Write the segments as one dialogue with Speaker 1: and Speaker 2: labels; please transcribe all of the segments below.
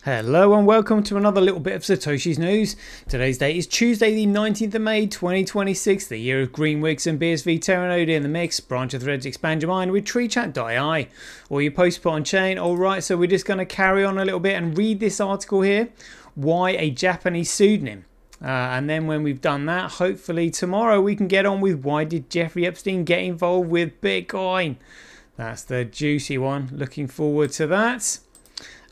Speaker 1: Hello and welcome to another little bit of Satoshi's news. Today's date is Tuesday the 19th of May 2026, the year of green wigs and BSV Terranode in the mix. Branch of threads, expand your mind with treechat.ai or your post put on chain. Alright, so we're just going to carry on a little bit and read this article here. Why a Japanese pseudonym? And then when we've done that, hopefully tomorrow we can get on with why did Jeffrey Epstein get involved with Bitcoin? That's the juicy one. Looking forward to that.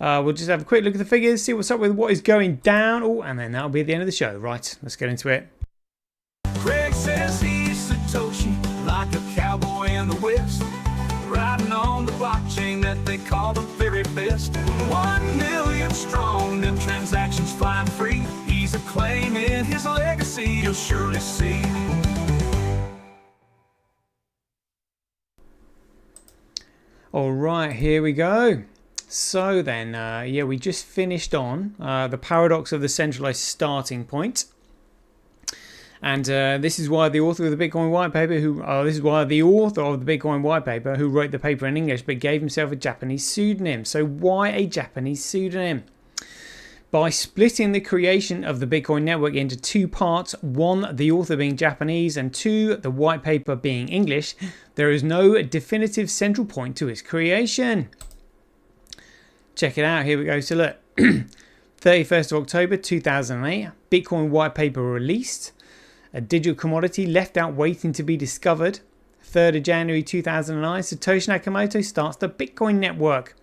Speaker 1: We'll just have a quick look at the figures, see what's up with what is going down. Oh, and then that'll be at the end of the show. Right, let's get into it.
Speaker 2: Craig says he's Satoshi, like a cowboy in the West, riding on the blockchain that they call the very best. 1 million strong, them transactions flying free. He's acclaiming his legacy, you'll surely see.
Speaker 1: All right, here we go. So then, we just finished on the paradox of the centralized starting point. And this is why the author of the Bitcoin white paper, who wrote the paper in English but gave himself a Japanese pseudonym. So why a Japanese pseudonym? By splitting the creation of the Bitcoin network into two parts, one, the author being Japanese, and two, the white paper being English, there is no definitive central point to its creation. Check it out. Here we go. So look, 31st of October 2008, Bitcoin white paper released. A digital commodity left out waiting to be discovered. 3rd of January 2009, Satoshi Nakamoto starts the Bitcoin network.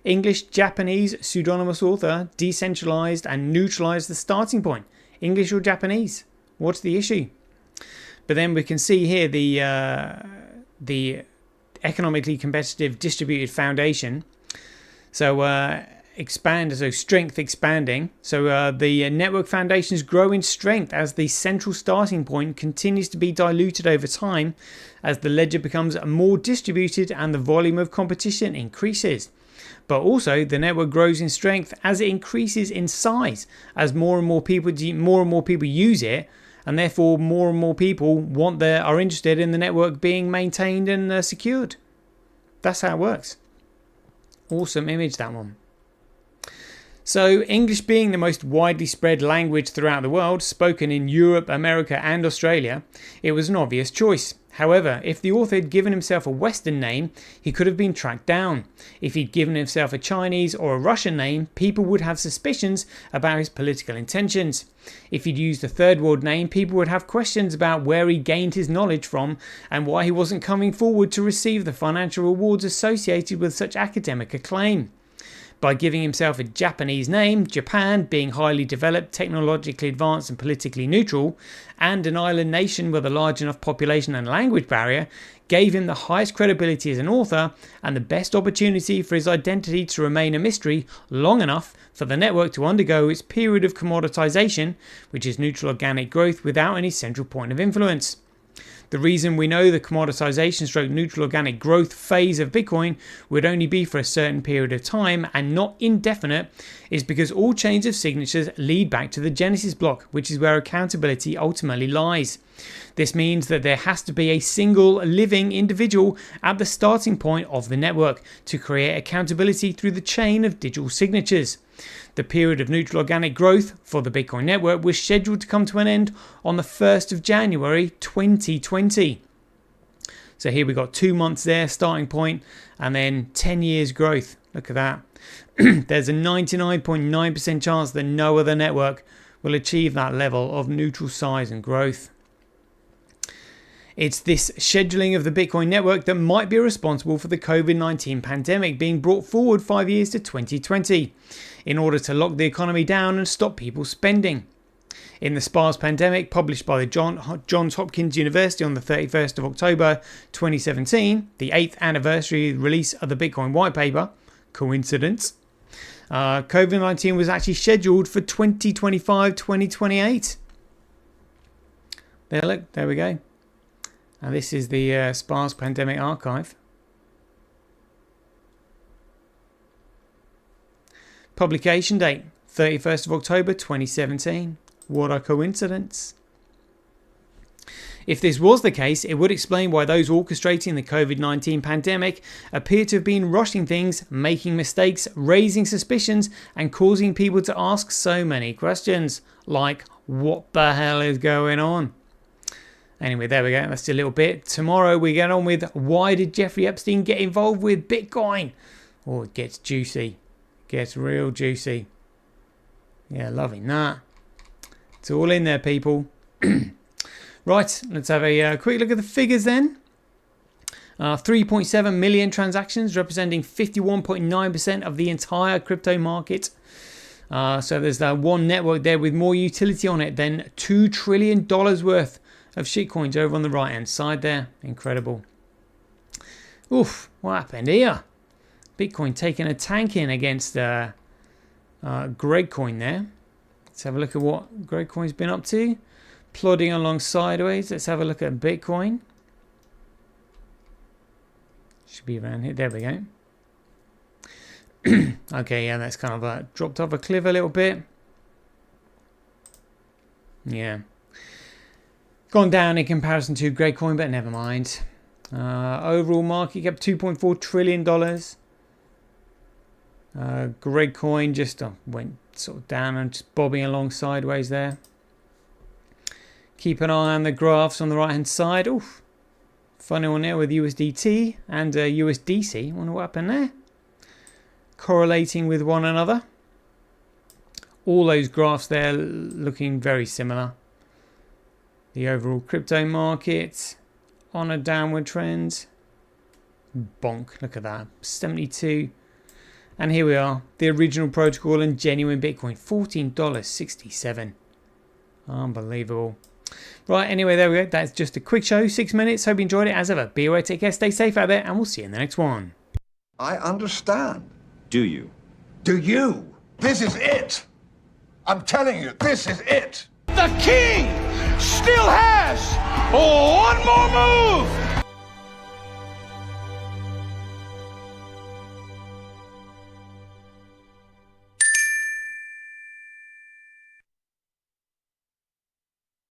Speaker 1: English, Japanese, pseudonymous author, decentralized and neutralized the starting point. English or Japanese? What's the issue? But then we can see here the economically competitive distributed foundation. So strength expanding. So the network foundations grow in strength as the central starting point continues to be diluted over time as the ledger becomes more distributed and the volume of competition increases. But also the network grows in strength as it increases in size as more and more people use it, and therefore more and more people are interested in the network being maintained and secured. That's how it works. Awesome image, that one. So English being the most widely spread language throughout the world, spoken in Europe, America and Australia, it was an obvious choice. However, if the author had given himself a Western name, he could have been tracked down. If he'd given himself a Chinese or a Russian name, people would have suspicions about his political intentions. If he'd used a third world name, people would have questions about where he gained his knowledge from and why he wasn't coming forward to receive the financial rewards associated with such academic acclaim. By giving himself a Japanese name, Japan, being highly developed, technologically advanced and politically neutral, and an island nation with a large enough population and language barrier, gave him the highest credibility as an author and the best opportunity for his identity to remain a mystery long enough for the network to undergo its period of commoditization, which is neutral organic growth without any central point of influence. The reason we know the commoditization / neutral organic growth phase of Bitcoin would only be for a certain period of time and not indefinite is because all chains of signatures lead back to the Genesis block, which is where accountability ultimately lies. This means that there has to be a single living individual at the starting point of the network to create accountability through the chain of digital signatures. The period of neutral organic growth for the Bitcoin network was scheduled to come to an end on the 1st of January 2020. So here we got 2 months there, starting point, and then 10 years growth. Look at that. There's a 99.9% chance that no other network will achieve that level of neutral size and growth. It's this scheduling of the Bitcoin network that might be responsible for the COVID-19 pandemic being brought forward 5 years to 2020 in order to lock the economy down and stop people spending. In the SARS pandemic, published by the Johns Hopkins University on the 31st of October 2017, the 8th anniversary release of the Bitcoin white paper, coincidence, COVID-19 was actually scheduled for 2025-2028. There we go. And this is the SARS pandemic archive. Publication date, 31st of October 2017. What a coincidence. If this was the case, it would explain why those orchestrating the COVID-19 pandemic appear to have been rushing things, making mistakes, raising suspicions, and causing people to ask so many questions. Like, what the hell is going on? Anyway, there we go. That's a little bit. Tomorrow we get on with why did Jeffrey Epstein get involved with Bitcoin? Oh, it gets juicy. It gets real juicy. Yeah, loving that. It's all in there, people. Right, let's have a quick look at the figures then. 3.7 million transactions, representing 51.9% of the entire crypto market. So there's that one network there with more utility on it than $2 trillion worth of shitcoins over on the right hand side there. Incredible. Oof, what happened here? Bitcoin taking a tanking against Gregcoin there. Let's have a look at what Gregcoin's been up to. Plodding along sideways. Let's have a look at Bitcoin. Should be around here. There we go. Okay, yeah, that's kind of dropped off a cliff a little bit. Yeah. Gone down in comparison to Gregcoin, but never mind. Overall market cap $2.4 trillion. Gregcoin just went sort of down and just bobbing along sideways there. Keep an eye on the graphs on the right hand side. Oof. Funny one there with USDT and USDC. Wonder what happened there. Correlating with one another. All those graphs there looking very similar. The overall crypto market on a downward trend. Bonk. Look at that. 72. And here we are. The original protocol and genuine Bitcoin. $14.67. Unbelievable. Right, anyway, there we go. That's just a quick show. 6 minutes. Hope you enjoyed it. As ever, be aware, take care, stay safe out there, and we'll see you in the next one.
Speaker 3: I understand.
Speaker 4: Do you?
Speaker 3: Do you? This is it. I'm telling you, this is it.
Speaker 2: The king still has one more move